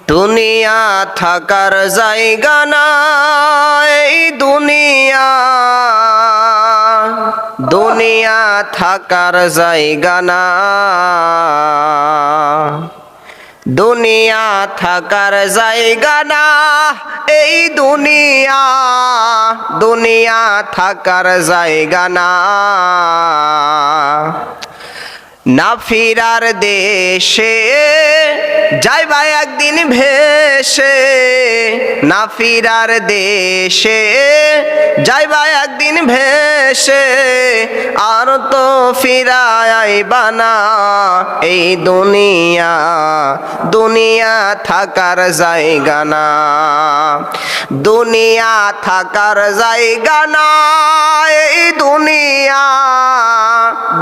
দুনিয়া থাকার জায়গা না, এই দুনিয়া দুনিয়া থাকার জায়গা না, দুনিয়া থাকার জায়গা না, এই দুনিয়া দুনিয়া থাকার জায়গা না। না ফিরার দেশে যাইবা একদিন ভেসে, না ফিরার দেশে যাইবা একদিন ভেসে, আর তো ফিরায় আইবা না, এই দুনিয়া দুনিয়া থাকার জায়গা না, দুনিয়া থাকার জায়গা না, এই দুনিয়া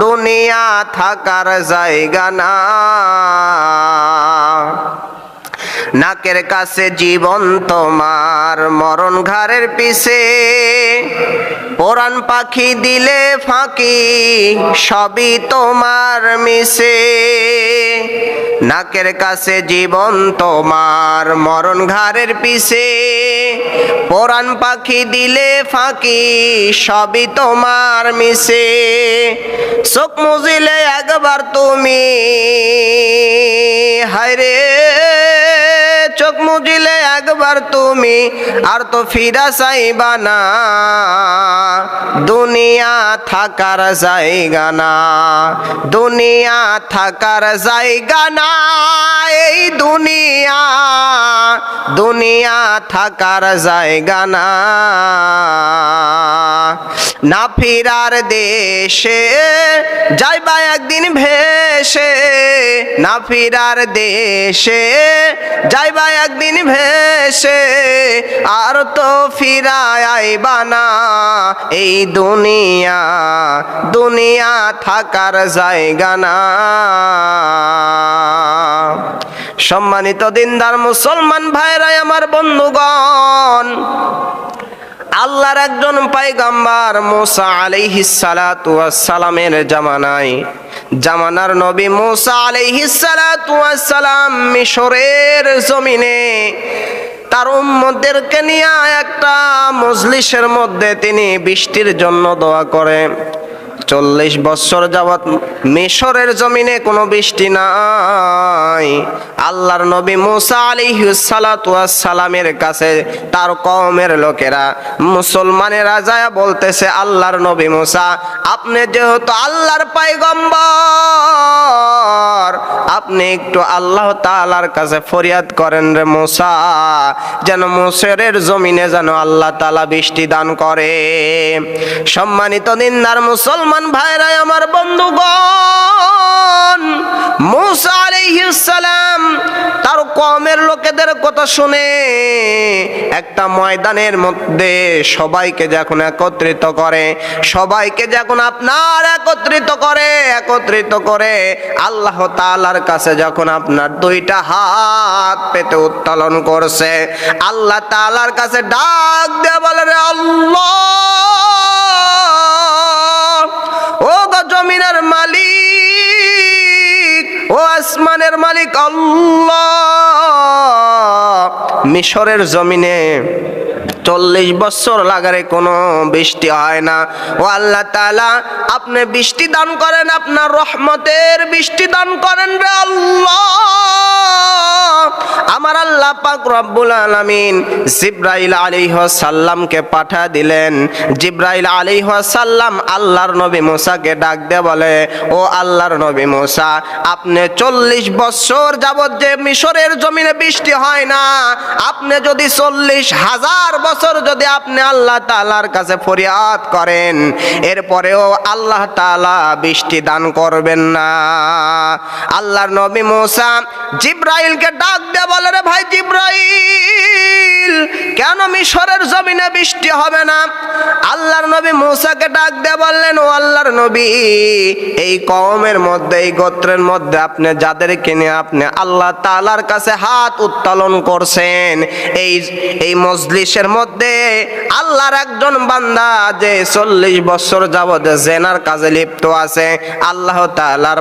দুনিয়া থাকার জায়গা না। নাকের কাছে জীবন তোমার, মরণ ঘাড়ের পিছে, পরাণ পাখি দিলে ফাঁকি, সবই তোমার মিশে। নাকের কাছে জীবন তোমার, মরণ ঘাড়ের পিছে, পরাণ পাখি দিলে ফাঁকি, সবই তোমার মিশে। চোখ মুজিলে একবার তুমি, হায়রে চোখ মুজিলে একবার তুমি, আর তো ফিরা চাইবা না, দুনিয়া থাকার জায়গা না, দুনিয়া থাকার জায়গা না, এই দুনিয়া দুনিয়া থাকার জায়গা না। না ফিরার দেশে যাইবা একদিন ভেসে, না ফিরার দেশে যাইবা একদিন ভেসে, আর তো ফিরায় আইবা না, এই দুনিয়া দুনিয়া থাকার জায়গা না। সম্মানিত দিনদার মুসলমান ভাইরা আমার বন্ধুগণ, আল্লাহর একজন পয়গম্বর মুসা আলাইহিস সালাতু ওয়াস সালামের জামানার নবী মুসা আলাইহিস সালাতু ওয়াস সালাম মিশরের জমিনে তার উম্মতদেরকে নিয়ে একটা মজলিসের মধ্যে তিনি বৃষ্টির জন্য দোয়া করে। 40 বছর যাবত মিশরের জমিনে কোনো বৃষ্টি নাই। আল্লাহর নবী মুসা আলাইহিস সালাতু ওয়াস সালামের কাছে তার কওমের লোকেরা, মুসলমানেরা যায় বলতেছে, আল্লাহর নবী মুসা, আপনি যেহেতু আল্লাহর পয়গম্বর, আপনি একটু আল্লাহ তাআলার কাছে ফরিয়াদ করেন রে মুসা, যেন মিশরের জমিনে যেন আল্লাহ তাআলা বৃষ্টি দান করে। সম্মানিত দিনদার মুসলমান ভাইরা আমার বন্ধুগণ, মুসা আলাইহিস সালাম তার কওমের লোকেদের কথা শুনে একটা ময়দানের মধ্যে সবাইকে যখন একত্রিত করে, সবাইকে যখন আপনার একত্রিত করে আল্লাহ তাআলার কাছে যখন আপনার 2টা হাত পেতে উত্তোলন করছে, আল্লাহ তাআলার কাছে ডাক দিয়ে বলে, রে আল্লাহ, ও গো জমিনের মালিক, ও আসমানের মালিক আল্লাহ, মিশরের জমিনে 40 বছর লাগারে কোনো বৃষ্টি হয় না। ও আল্লাহ তাআলা, আপনি বৃষ্টি দান করেন, আপনার রহমতের বৃষ্টি দান করেন রে আল্লাহ। আমার আল্লাহ পাক রব্বুল আলামিন জিবরাইল আলাইহিস সালামকে পাঠা দিলেন। জিবরাইল আলাইহিস সালাম আল্লাহর নবী মুসাকে ডাক দিয়ে বলে, ও আল্লাহর নবী মুসা, আপনি 40 বছর যাবত যে মিশরের জমিনে বৃষ্টি হয় না, আপনি যদি 40,000 বছর যদি আপনি আল্লাহ তাআলার কাছে ফরিয়াদ করেন, এরপরেও আল্লাহ তাআলা বৃষ্টি দান করবেন না। আল্লাহর নবী মুসা জিবরাইলকে ডাক দিয়ে বলে, রে ভাই জিবরাইল, কেন মিশরের জমিনে বৃষ্টি হবে না? আল্লাহর নবী মূসাকে ডাক দিয়ে বললেন, ও আল্লাহর নবী, এই কওমের মধ্যে, এই গোত্রের মধ্যে আপনি যাদেরকে নিয়ে আপনি আল্লাহ তাআলার কাছে হাত উত্তোলন করছেন, এই মজলিসের মধ্যে আল্লাহর একজন বান্দা যে 40 বছর যাবত জেনার কাজে লিপ্ত আছে, আল্লাহ তাআলার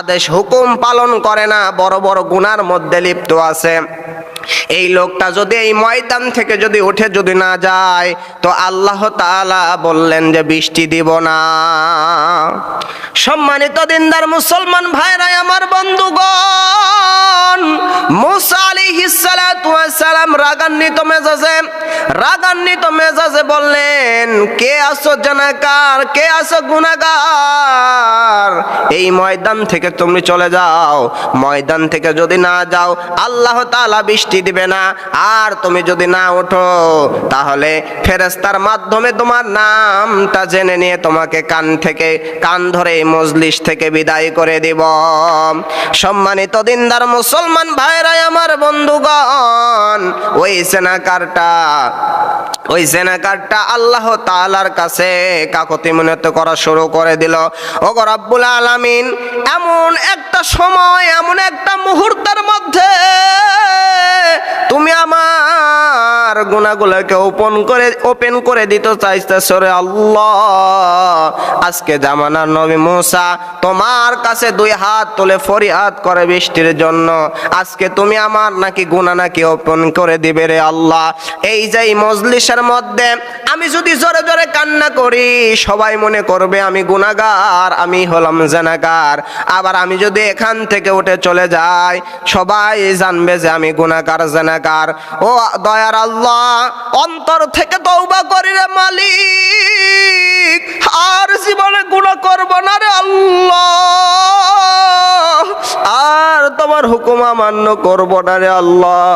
আদেশ হুকুম পালন করে না, বড় বড় গুনার মধ্যে লিপ্ত আছে, এই লোকটা যদি এই ময়দান থেকে যদি উঠে যদি না যায়, তো আল্লাহ তাআলা বললেন যে বৃষ্টি দিব না। সম্মানিত দিনদার মুসলমান ভাইরা আমার বন্ধুগণ, মূসা আলাইহিস সালাতু ওয়াস সালাম রাগান্বিত মেজাজে বললেন, কে আছো জানাকার, কে আছো গুনাহগার, এই ময়দান থেকে তুমি চলে যাও। ময়দান থেকে যদি না যাও, আল্লাহ তাআলা বৃষ্টি দিবে না। আর তুমি যদি না ওঠো, তাহলে ফেরেশতার মাধ্যমে তোমার নামটা জেনে নিয়ে তোমাকে কান ধরে এই মজলিস থেকে বিদায় করে দিব। সম্মানিত দিনদার মুসলমান ভাইরা আমার বন্ধুগণ, ওই জেনাকারটা আল্লাহ তাআলার কাছে কাকতি মিনতি করা শুরু করে দিল। ওগো রব্বুল আলামিন, এমন একটা সময়, এমন একটা মুহূর্তের মধ্যে তুমি আমার গুনাহগুলোকে ওপেন করে দিতে চাইতেছো রে আল্লাহ। আজকে জামানার নবী মূসা তোমার কাছে 2 হাত তুলে ফরিয়াদ করে বৃষ্টির জন্য। আজকে তুমি আমার নাকি গুনাহ নাকি ওপেন করে দিবে রে আল্লাহ। এই যে মজলিসের মধ্যে আমি যদি জোরে জোরে কান্না করি, সবাই মনে করবে আমি গুনাহগার, আমি হলাম জেনাকার। আবার আমি যদি এখান থেকে উঠে চলে যাই, সবাই জানবে যে আমি গুনাহগার, জেনাকার। ও দয়ার আল্লাহ, অন্তর থেকে তওবা করি রে মালিক, আর জীবনে গুনাহ করব না রে আল্লাহ, আর তোমার হুকুম অমান্য করব না রে আল্লাহ।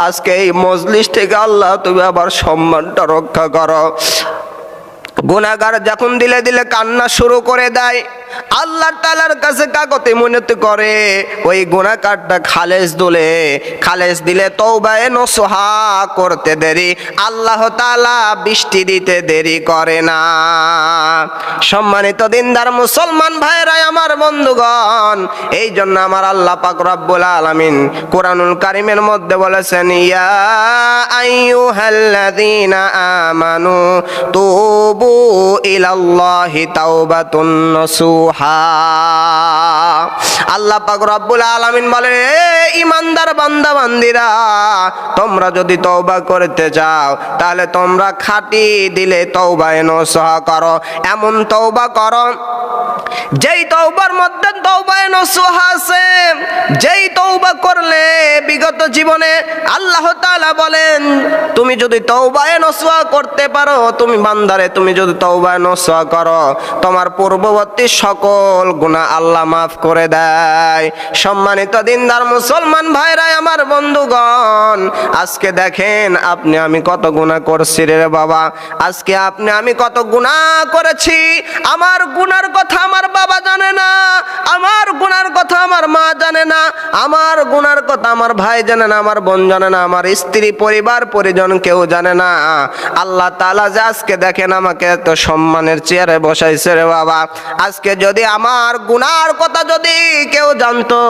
আজকে এই মজলিস থেকে আল্লাহ তুমি আবার সম্মানটা রক্ষা করো। গুনাহগার যখন দিলে দিলে কান্না শুরু করে দেয়, আল্লাহ তাআলার কাছে কাকতি মিনতি করে, ওই গুনাহগারটা খালেস দিলে তওবায়ে নসুহা করতে দেরি, আল্লাহ তাআলা বৃষ্টি দিতে দেরি করে না। সম্মানিত দিনদার মুসলমান ভাইরা আমার বন্ধুগণ, এই জন্য আমার আল্লাহ পাক রব্বুল আলামিন কোরআনুল কারীমের মধ্যে বলেছেন, ইয়া আইয়ুহাল্লাযীনা আমানু তুবু ইলাল্লাহি তাওবাতুন নসুহা। আল্লাহ পাক রব্বুল আলামিন বলে, ঈমানদার বান্দা বান্দিরা, তোমরা যদি তওবা করতে চাও, তাহলে তোমরা খাঁটি দিলে তওবায়ে নসুহা করো। এমন তওবা করো যেই তওবার মধ্যে তওবায়ে নসুহা আছে, যেই তওবা করলে বিগত জীবনে আল্লাহ তাআলা বলেন, তুমি যদি তওবায়ে নসুহা করতে পারো, তুমি বান্দারে তুমি যদি তওবায়ে নসুহা করো, তোমার পূর্ববর্তী সকল গুনাহ আল্লাহ মাফ করে দেয়। সম্মানিত দিনদার মুসলমান ভাইরা আমার বন্ধুগণ, আজকে দেখেন আপনি আমি কত গুনাহ করছি রে বাবা। আজকে আপনি আমি কত গুনাহ করেছি। আমার গুনার কথা আমার বাবা জানে না, আমার গুনার কথা আমার মা জানে না, আমার গুনার কথা আমার ভাই জানে না, আমার বোন জানে না, আমার স্ত্রী পরিবার পরিজন কেউ জানে না। আল্লাহ তাআলা যে আজকে দেখেন আমাকে এত সম্মানের চেয়ারে বসাইছে রে বাবা। আজকে যদি আমার গুনার কথা যদি কেউ জানতো,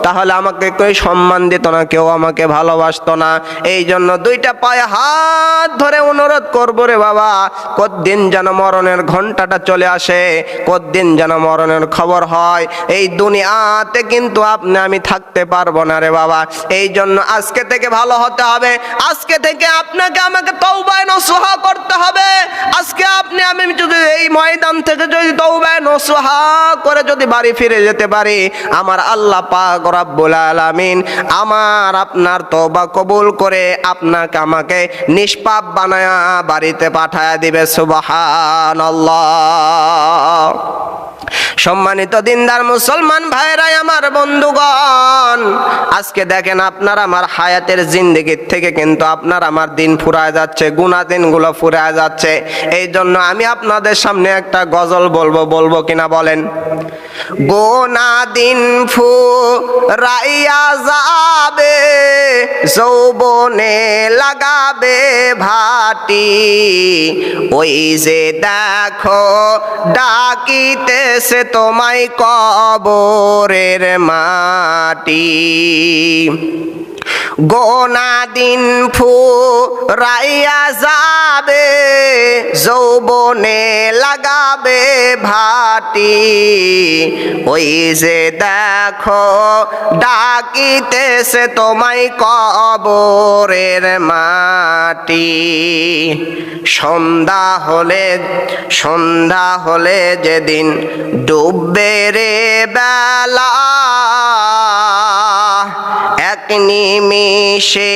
তাহলে আমাকে কেউ সম্মান দিত না, কেউ আমাকে ভালোবাসতো না। এই জন্য 2টা পায়ে হাত ধরে অনুরোধ করবো রে বাবা, কতদিন যেন মরণের ঘন্টাটা চলে আসে, কতদিন যেন মরণের খবর হয়। এই দুনিয়াতে কিন্তু আপনি আমি থাকতে পারবো না রে বাবা। এই জন্য আজকে থেকে ভালো হতে হবে। আজকে থেকে আপনাকে আমাকে তওবায়ে নসুহা করতে হবে। আজকে আপনি আমি যদি এই ময়দান থেকে যদি তওবায়ে নসুহা করে যদি বাড়ি ফিরে যেতে পারি, আমার আল্লাহ পাক রব্বুল আলামিন আমার আপনার তওবা কবুল করে আপনাকে আমাকে নিষ্পাপ বানায়া বাড়িতে পাঠায়া দিবে। সুবহানাল্লাহ। সম্মানিত দিনদার মুসলমান ভাইরা আমার বন্ধুগণ, আজকে দেখেন আপনার আমার হায়াতের জিন্দেগির থেকে কিন্তু আপনার আমার দিন ফুরায় যাচ্ছে, গুনাহ দিনগুলো ফুরায় যাচ্ছে। এই জন্য আমি আপনাদের সামনে একটা গজল বলবো কিনা বলেন? গোনা দিন ফুরাইয়া যাবে, যৌবন যৌবনে লাগাবে ভাটি, ওই যে দেখো ডাকিতেছে তোমায় কবরের মাটি। গোনা দিন ফুরাইয়া যাবে, যৌবনে লাগাবে ভাটি, ওই যে দেখো ডাকিতেছে তোমায় কবরের মাটি। সন্ধ্যা হলে যেদিন ডুববে রে বেলা, এক নিমিষে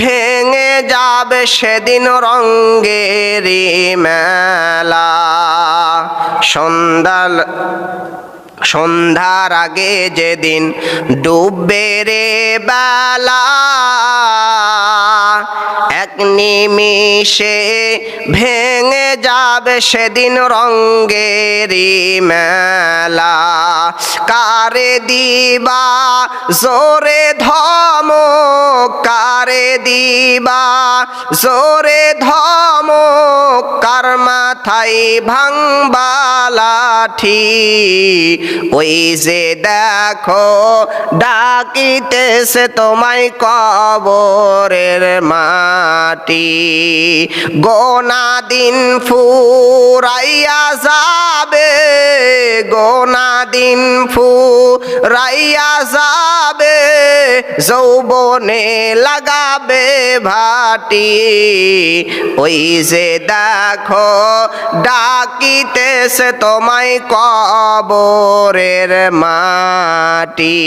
ভেঙে যাবে সেদিন রঙ্গেরি মেলা। সন্ধ্যার আগে যেদিন ডুববে রে বেলা, এক নিমিষে ভেঙে যাবে সেদিন রঙ্গেরি মেলা। কারে দিবা জোরে ধমক, কারে দিবা জোরে ধমক, কার মাথায় ভাঙবা লাঠি, ওই যে দেখো ডাকিতেছে তোমায় কবরের মাটি। গোনা দিন ফুরাইয়া যাবে, গোনা দিন ফুরাইয়া যাবে, যৌবনে লাগাবে ভাটি, ওই যে দেখো ডাকিতেছে তোমায় কবরের মাটি।